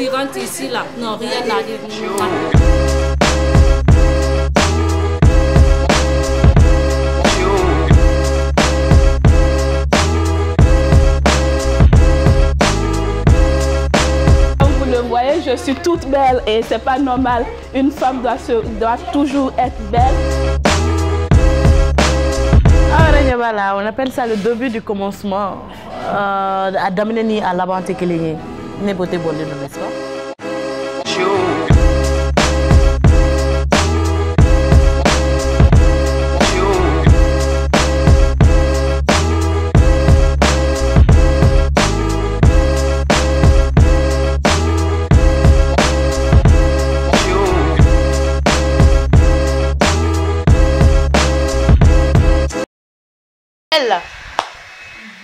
tu rentres ici là, non, rien n'arrive. Voyez, je suis toute belle et c'est pas normal. Une femme doit toujours être belle. Voilà, on appelle ça le début du commencement. À Damini à l'avant Kéligné. N'est pas bon, n'est-ce pas?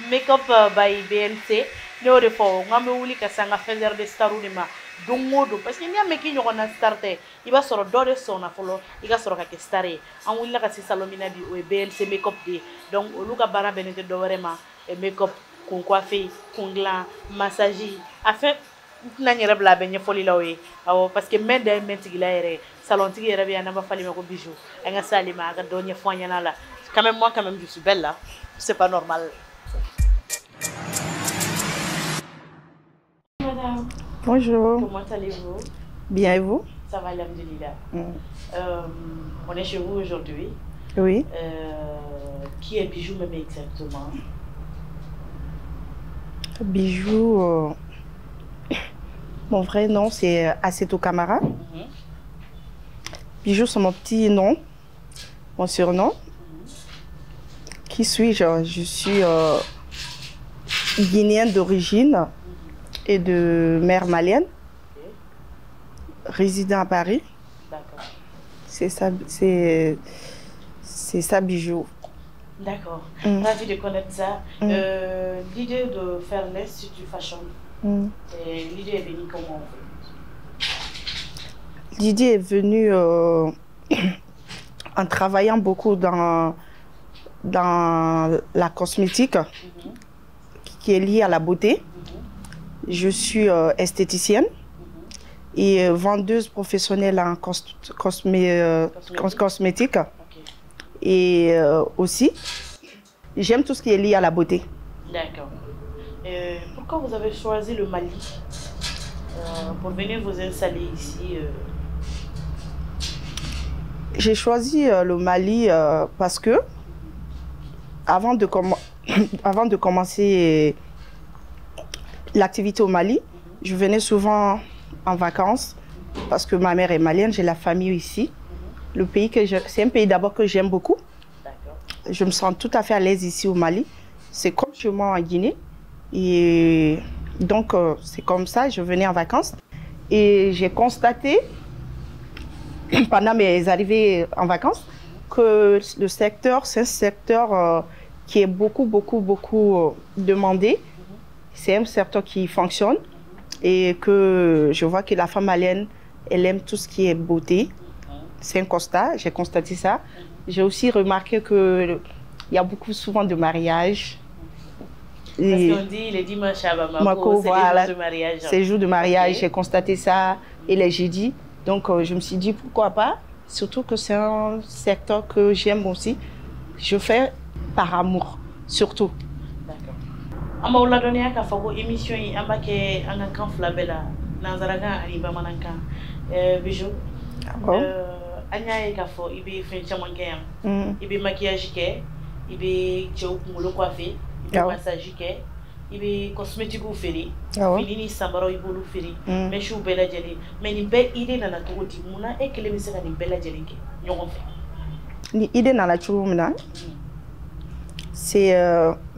Make-up by BNC no de fo ngame wuli ka sanga faiseur de staru de ma dongodo parce que nya meki nyoko na starte iba soro do de sona folo iga soro ka ke stare an wuli ka si salomina bi o BNC make-up de donc o luka bara benete do vraiment make-up kon coiffer kon glam massage afin na nyere bla be nyefoli lawe awo parce que men de men tigila ere salon tigi ere bi anaba fali mako bijou nga salima ga do nyefo nyana la quand même moi quand même je suis belle là c'est pas normal. Madame. Bonjour. Comment allez-vous? Bien et vous? Ça va, alhamdoulilah. On est chez vous aujourd'hui. Oui. Qui est Bijou même exactement? Bijou, mon vrai nom c'est Assetou Camara. Bijou c'est mon petit nom, mon surnom. Qui suis-je? Je suis guinéenne d'origine et de mère malienne, résident à Paris. D'accord. C'est ça Bijou. D'accord. Ravi de connaître ça. L'idée de faire l'Institut Fashion, l'idée est venue comment? L'idée est venue en travaillant beaucoup dans la cosmétique qui est liée à la beauté. Je suis esthéticienne et vendeuse professionnelle en cosmétique. Et aussi, j'aime tout ce qui est lié à la beauté. D'accord. Pourquoi vous avez choisi le Mali pour venir vous installer ici? J'ai choisi le Mali parce que avant de commencer l'activité au Mali, je venais souvent en vacances parce que ma mère est malienne, j'ai la famille ici. Le pays c'est un pays d'abord que j'aime beaucoup. Je me sens tout à fait à l'aise ici au Mali. C'est comme chez moi en Guinée. Et donc c'est comme ça, je venais en vacances. Et j'ai constaté pendant mes arrivées en vacances que le secteur, c'est un secteur qui est beaucoup demandé. C'est un secteur qui fonctionne et que je vois que la femme malienne, elle aime tout ce qui est beauté. C'est un constat, j'ai constaté ça. J'ai aussi remarqué qu'il y a beaucoup souvent de mariages. Parce qu'on dit les dimanches à Bamako, c'est voilà, les jours de mariage. C'est les jours de mariage, j'ai constaté ça et les jeudis. Donc je me suis dit pourquoi pas, surtout que c'est un secteur que j'aime aussi. Je fais par amour, surtout. D'accord. Amaoula Donia Kafako, émission Ambake Angankan Flabella, Nazaraga, Aniba Manankan, Bijou. Anya Kafo, Ibi Frenchamangan, Ibi maquillage, Ibi Tchou Moulo coiffé, Ibi massage, Ibi cosmétique ou féri, Fini Sambaro Ibolu féri, mais chou bella jelly, mais ni belle idée dans la tour du Mouna et que les messieurs ont une belle jelly. Ni idée dans la tour Mouna. C'est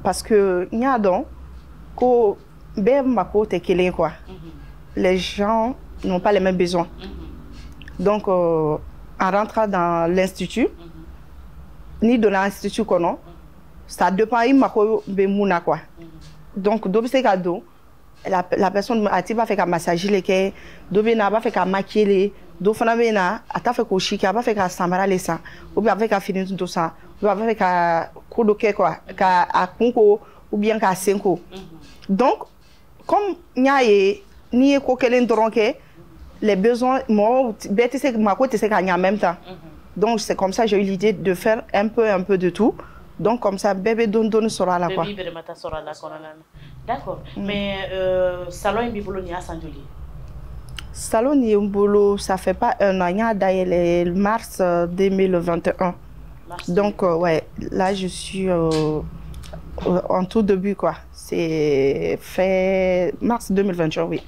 parce que il y a donc quoi. Les gens n'ont pas les mêmes besoins. Donc en rentrant dans l'institut, ni de l'institut qu'on a, ça dépend de quoi. Donc la personne a fait qu'à massager les quais, n'a pas fait qu'à maquiller les, n'a pas fait qu'au chic, n'a pas fait qu'à s'embarrasser les sangs, ou bien fait qu'à finir tout ça. Avec un coup de quoi, à Congo ou bien à Senko. Donc, comme il y a ni ko kelen dɔrɔn kɛ les besoins moi bɛɛ tɛ se mako tɛ se ka ɲɛ en même temps donc c'est comme ça j'ai eu l'idée de faire un peu de tout donc comme ça bɛɛ bɛ dɔɔni sɔrɔ a la quoi d'accord mais salon in b'i bolo nin y'a san joli salon nin ye n bolo ça fait pas un an n y'a dayɛlɛ mars 2021 donc ouais là je suis en tout début quoi c'est fait mars 2021 oui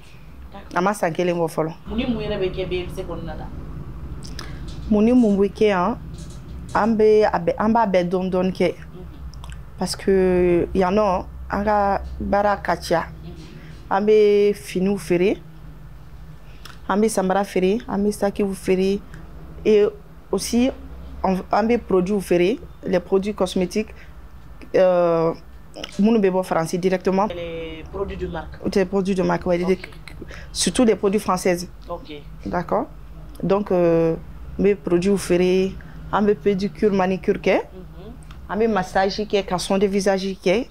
a ma san kelen bɔ fɔlɔ mun ni mun yɛrɛ bɛ kɛ BMC kɔnɔna la mun ni mun bɛ kɛ yan an b'a bɛɛ dɔɔni kɛ parce que yan nɔ an ka baara ka ca an bɛ finiw feere an bɛ samara feere an bɛ sakiw feere et aussi an bɛ produits feere les produits cosmétiques minnu bɛ bɔ Faransi directement les produits de marque des produits de marque ouais, okay. Surtout des produits françaises ok d'accord donc n bɛ produits feere an bɛ pédicure manicure kɛ an bɛ massage kɛ ka soin de visage kɛ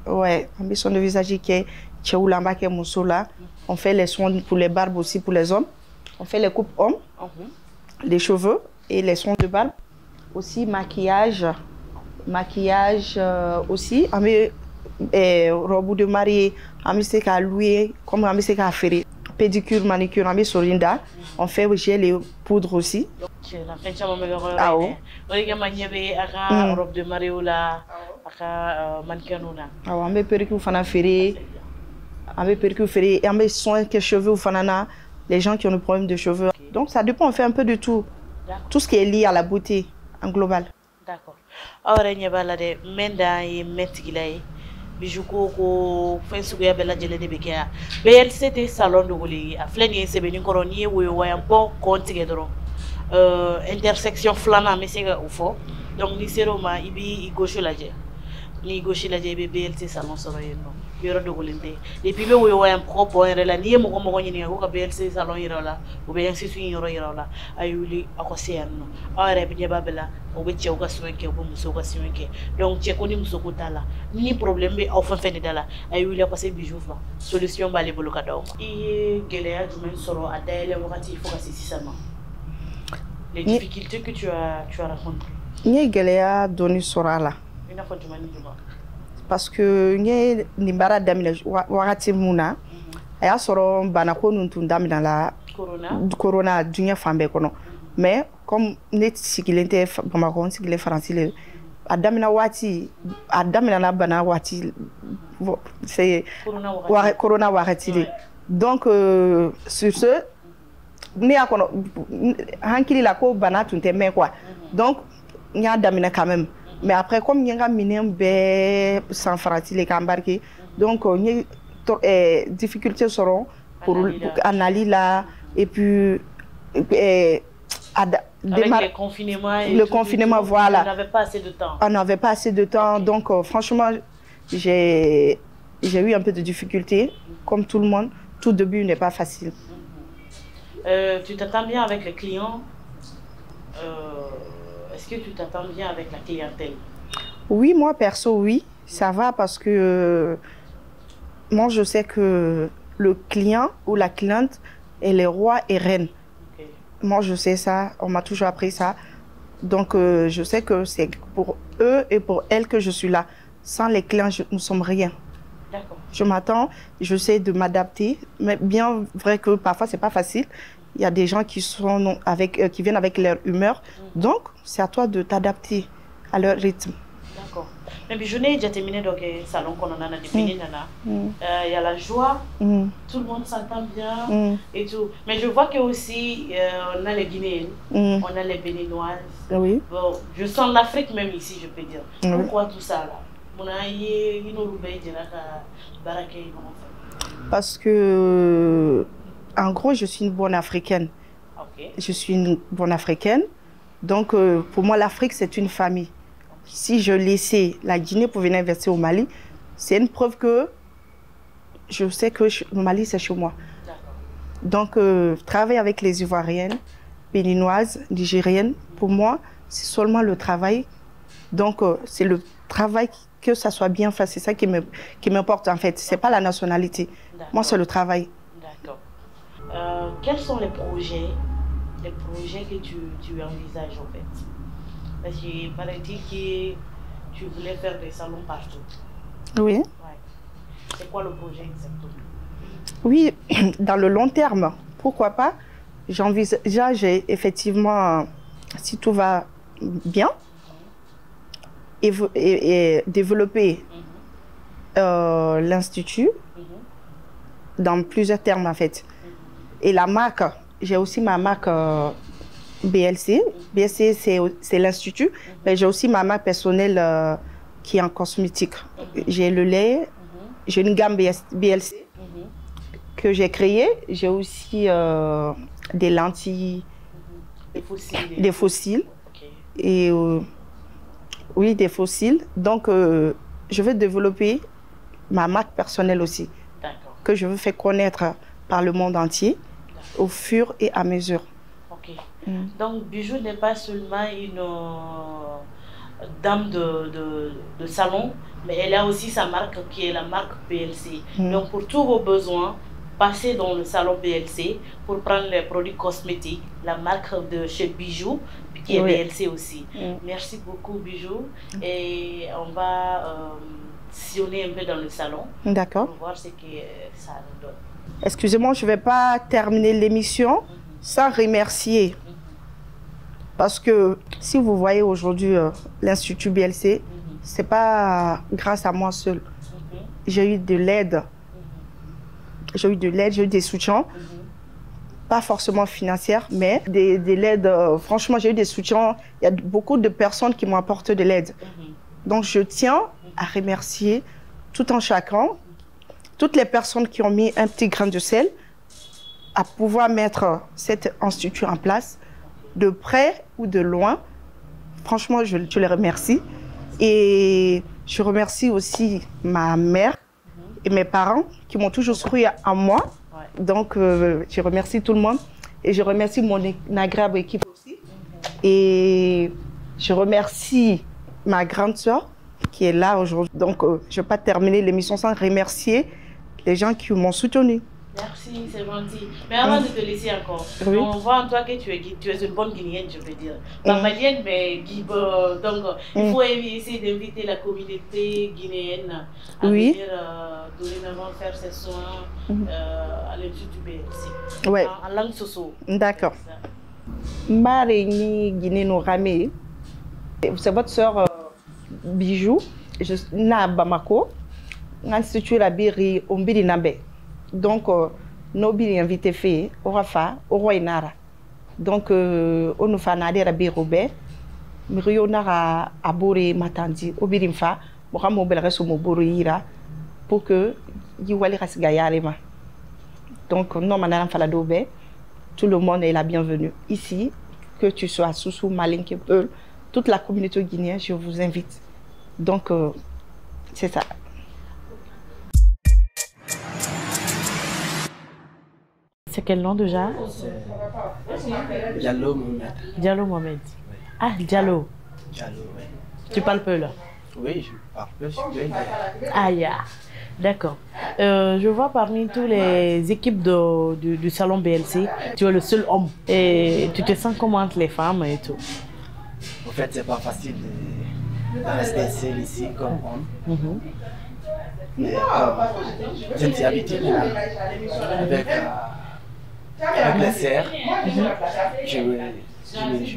ouais an bɛ soin de visage kɛ cɛw la an b'a kɛ muso la on fait les soins pour les barbes aussi pour les hommes on fait les coupes hommes les cheveux et les soins de barbe aussi maquillage aussi an bɛ robe de mariée an bɛ se k'a louer comme an bɛ se k'a feere pédicure manicure an bɛ sɔrɔ da on fait gel et poudre aussi fɛn caman bɛ kɛ yɔrɔ o de kama ɲɛ bɛ a ka robe de mariée la a ka mannequin na awɔ an bɛ perruque fana feere an bɛ perruque feere an bɛ soin kɛ cheveux fana na les gens qui ont des problèmes de cheveux donc ça dépend on fait un peu de tout ce qui est lié à la beauté en global d'accord aw yɛrɛ ɲɛ b'a la dɛ mɛn dan ye mɛn tigila ye bijou ko fɛn suguya bɛɛ lajɛlen de bɛ kɛ yan BLC tɛ salon dogolen ye a filɛ nin ye sɛbɛnni kɔrɔ n'i ye woyowayan bɔ kɔn tigɛ dɔrɔn intersection filanan an bɛ se ka o fɔ donc n'i sera o ma i b'i gauche lajɛ n'i gauche lajɛ i bɛ BLC salon sɔrɔ yen nɔ yɔrɔ dogolen tɛ depuis i bɛ woyowayan kɔ bɔ yɛrɛ la n'i ye mɔgɔ ɲininka ko ka BLC salon yira o la u bɛ institut in yɔrɔ yira o la a ye wuli aw ka se yan nɔ aw yɛrɛ ɲɛ b'a bɛɛ la u bɛ cɛw ka soin kɛ u bɛ musow ka soin kɛ donc cɛ ko ni muso ko t'a la ni problème bɛ aw fɛn fɛn de da la a ye wuli aw ka se bijou ma solution b'ale bolo ka d'aw ma i ye gɛlɛya jumɛn sɔrɔ a dayɛlɛ wagati fo ka se sisan ma les difficultés que tu as rencontrées n ye gɛlɛya dɔɔni sɔrɔ a la i n'a fɔ jumɛn ni jumɛn parce que n ye nin baara daminɛ wagati min na a y'a sɔrɔ banako ninnu tun daminɛ la corona diɲɛ fan bɛɛ kɔnɔ mais comme ne sigilen tɛ Bamakɔ n sigilen Faransi le a daminɛ waati a daminɛna bana waati c'est corona wagati de donc sur ce ne y'a kɔnɔ hankili la ko bana tun tɛ mɛn quoi donc n y'a daminɛ quand même mais après comme n ye n ka minɛn bɛɛ san Faransi le ka embarquer donc n ye difficulté sɔrɔ pour a nali la et puis avec le confinement, voilà. On n'avait pas assez de temps. On n'avait pas assez de temps, okay. Donc franchement, j'ai eu un peu de difficultés, comme tout le monde. Tout début n'est pas facile. Tu t'attends bien avec les clients Est-ce que tu t'attends bien avec la clientèle? Oui, moi perso, oui, ça va parce que moi je sais que le client ou la cliente est le roi et reine. Moi, je sais ça, on m'a toujours appris ça. Donc, je sais que c'est pour eux et pour elles que je suis là. Sans les clients, nous ne sommes rien. D'accord. Je m'attends, j'essaie de m'adapter. Mais bien vrai que parfois, ce n'est pas facile. Il y a des gens qui viennent avec leur humeur. Donc, c'est à toi de t'adapter à leur rythme. D'accord. Mais je n'ai déjà terminé donc salon qu'on en a défini nana. Il y a la joie, tout le monde s'entend bien et tout. Mais je vois que aussi on a les Guinéennes, on a les Béninoises. Oui. Bon, je sens l'Afrique même ici, je peux dire. Pourquoi tout ça là? Parce que en gros, je suis une bonne africaine. Okay. Je suis une bonne africaine. Donc pour moi, l'Afrique c'est une famille. Si je laissais la Guinée pour venir investir au Mali, c'est une preuve que je sais que le Mali, c'est chez moi. Donc, travailler avec les Ivoiriennes, Béninoises, Nigériennes, pour moi, c'est seulement le travail. Donc, c'est le travail, que ça soit bien fait, c'est ça qui m'importe en fait. Ce n'est pas la nationalité. Moi, c'est le travail. D'accord. Quels sont les projets que tu envisages en fait? Parce qu'il paraît-il que tu voulais faire des salons partout. Oui. Ouais. C'est quoi le projet exactement? Oui, dans le long terme, pourquoi pas? J'envisage effectivement, si tout va bien, et développer l'institut dans plusieurs termes en fait. Et la marque, j'ai aussi ma marque BLC. BLC, c'est l'institut, mais j'ai aussi ma marque personnelle qui est en cosmétique. J'ai le lait, j'ai une gamme BLC que j'ai créée. J'ai aussi des lentilles, des fossiles. Okay. Et oui, des fossiles. Donc, je veux développer ma marque personnelle aussi, que je veux faire connaître par le monde entier, au fur et à mesure. Ok. Donc, Bijou n'est pas seulement une dame de salon, mais elle a aussi sa marque qui est la marque BLC. Donc, pour tous vos besoins, passez dans le salon BLC pour prendre les produits cosmétiques, la marque de chez Bijou, qui est BLC aussi. Merci beaucoup, Bijou. Et on va sillonner un peu dans le salon. D'accord. Pour voir ce que ça nous donne. Excusez-moi, je ne vais pas terminer l'émission sans remercier. Parce que si vous voyez aujourd'hui l'Institut BLC, ce n'est pas grâce à moi seul. J'ai eu de l'aide. J'ai eu de l'aide, j'ai eu des soutiens. Pas forcément financières, mais de l'aide. Franchement, j'ai eu des soutiens. Il y a beaucoup de personnes qui m'ont apporté de l'aide. Donc, je tiens à remercier tout un chacun, toutes les personnes qui ont mis un petit grain de sel à pouvoir mettre cet institut en place, de près ou de loin. Franchement, je les remercie. Et je remercie aussi ma mère et mes parents qui m'ont toujours cru en moi. Donc, je remercie tout le monde. Et je remercie mon agréable équipe aussi. Et je remercie ma grande sœur qui est là aujourd'hui. Donc, je ne vais pas terminer l'émission sans remercier les gens qui m'ont soutenu. Merci, c'est gentil. Mais avant de te laisser encore, on voit en toi que tu es une bonne Guinéenne, je veux dire. Pas malienne, mais donc il faut essayer d'inviter la communauté guinéenne à venir dorénavant faire ses soins à l'Institut BLC. En langue soso. D'accord. Maréni Guinéno Ramé, c'est votre sœur Bijou. Je suis à Bamako. L'Institut la Biri Ombiri Nabe. Donc, nous sommes invités fait au Rafa, au Roi Nara. Donc, on nous fait nader à Birobé, Mirio Nara à Bori Matandi, au Birimfa, pour que nous puissions pour que nous puissions gagner. Donc, nous sommes Faladobé, tout le monde est la bienvenue ici, que tu sois Soussou, Malinke, Peul, toute la communauté guinéenne, je vous invite. Donc, c'est ça. C'est quel nom déjà? Diallo Mohamed. Diallo Mohamed. Ah, Diallo. Diallo, oui. Tu parles peu là? Oui, je parle peu, je suis bien. Ah, yeah. D'accord. Je vois parmi tous les équipes du salon BLC, tu es le seul homme. Et tu te sens comment entre les femmes et tout? En fait, c'est pas facile de rester seul ici comme homme. Mais je me suis habitué avec les sœurs. Je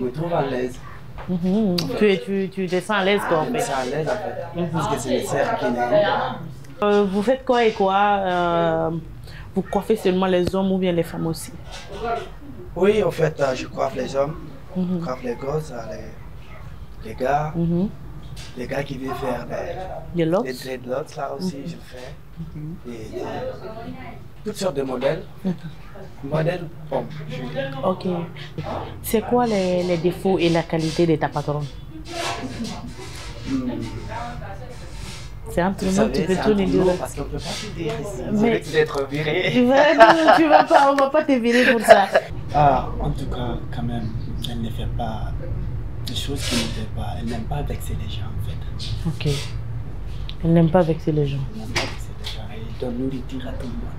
me trouve à l'aise. Tu te sens à l'aise quoi en fait? Je me sens à l'aise en fait, parce que c'est les sœurs qui l'aiment. Vous faites quoi et quoi? Vous coiffez seulement les hommes ou bien les femmes aussi? Oui, en fait, je coiffe les hommes, je coiffe les gosses, les gars. Les gars qui veulent faire des dreadlocks, là aussi, je fais. Et toutes sortes de modèles. Modèles pommes. Ok. C'est quoi les défauts et la qualité de ta patronne? C'est entre nous, tu peux tout nous dire. Parce qu'on ne peut pas te dire ici. Mais tu être viré. Tu vas pas, on ne va pas te virer pour ça. En tout cas, quand même, elle ne fait pas des choses qui ne fait pas. Elle n'aime pas vexer les gens en fait. Ok. Elle n'aime pas vexer les gens. Elle n'aime pas vexer les gens. Elle donne nourriture à tout le monde.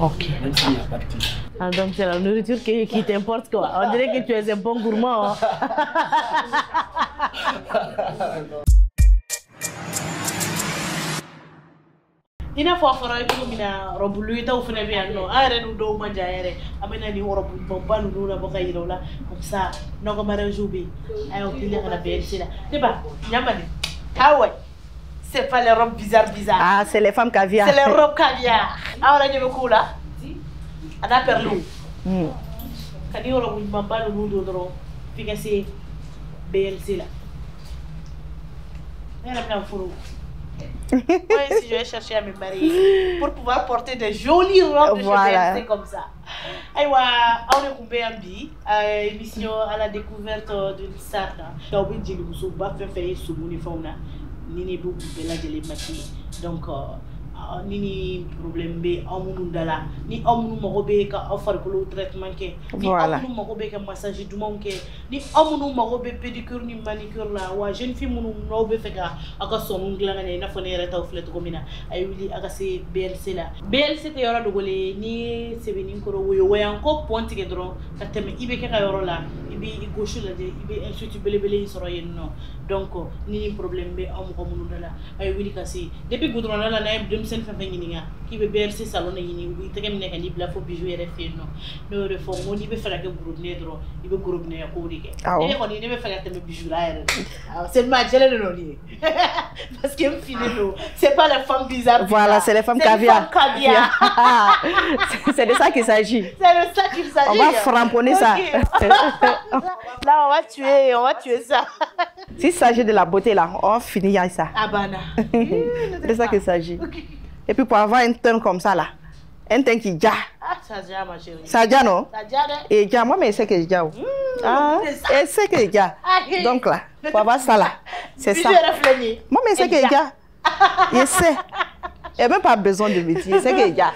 Ok. Même s'il n'y a pas de tout. Ah, donc c'est la nourriture qui t'importe quoi. On dirait que tu es un bon gourmand. Hein. Ina fo fara ko mina robu lui taw fene bi anno are no do manja yere amena ni robu bombanu no na boka yirola comme ça no ko mara joubi ay on tile kana be sila tiba nyamani hawa c'est pas les robes bizarres. Ah, c'est les femmes caviar. C'est les robes caviar. Ahora je me kula. Ada perlu. Kani robu bombanu no do dro fica se be sila. Era pra furu. Moi, si je vais chercher à me marier pour pouvoir porter des jolies robes de cheveux comme ça. Aïwa, on est combien bi émission à la découverte d'une star. Donc, on dit que vous avez fait ce mouni fauna, nini beaucoup de la gélée maquillée. Donc, nini problème be amunu dala ni amunu magobe ka offre ko le traitement ke ni amunu magobe ka massage du mon ke ni amunu magobe pédicure ni manicure la wa jeune fille munu no be feka aka sonu ngla ngane na fone reta o flet ko mina ay wili aka se BLC la BLC te yoro dogole ni sebeni ko woyo wayan ko ponti ke dron ka teme ibe ke ka yoro la ibi gauche la de ibi institut belebele soro yenno donc ni problème be amu ko munu dala ay wili ka se depuis goudron la na dem sen fa ngininga ki be BLC salon ngini bi tegem nek ni bla fo bijou yere fenno no re fo moni be fala ke groupe ne dro ibe groupe ne ko rike e ko ni be fala te bijou la yere c'est ma gele de noni parce que me file no c'est pas les femmes bizarres. Voilà, c'est les femmes caviar. C'est de ça qu'il s'agit. C'est de ça qu'il s'agit. On va framponner ça. Là on va tuer ça. S'il s'agit de la beauté là, on finit avec ça. Ah bana. C'est de ça qu'il s'agit. Et puis pour avoir un teint comme ça là, un teint qui ja. Ah, ça ja ma chérie. Ça ja non? Ça ja de. Et ja, moi mais c'est que ja. Ah, et c'est que ja. Donc là, pour avoir ça là, c'est ça. Moi mais c'est que ja. Et c'est. Il n'y a même pas besoin de me dire, c'est que ja.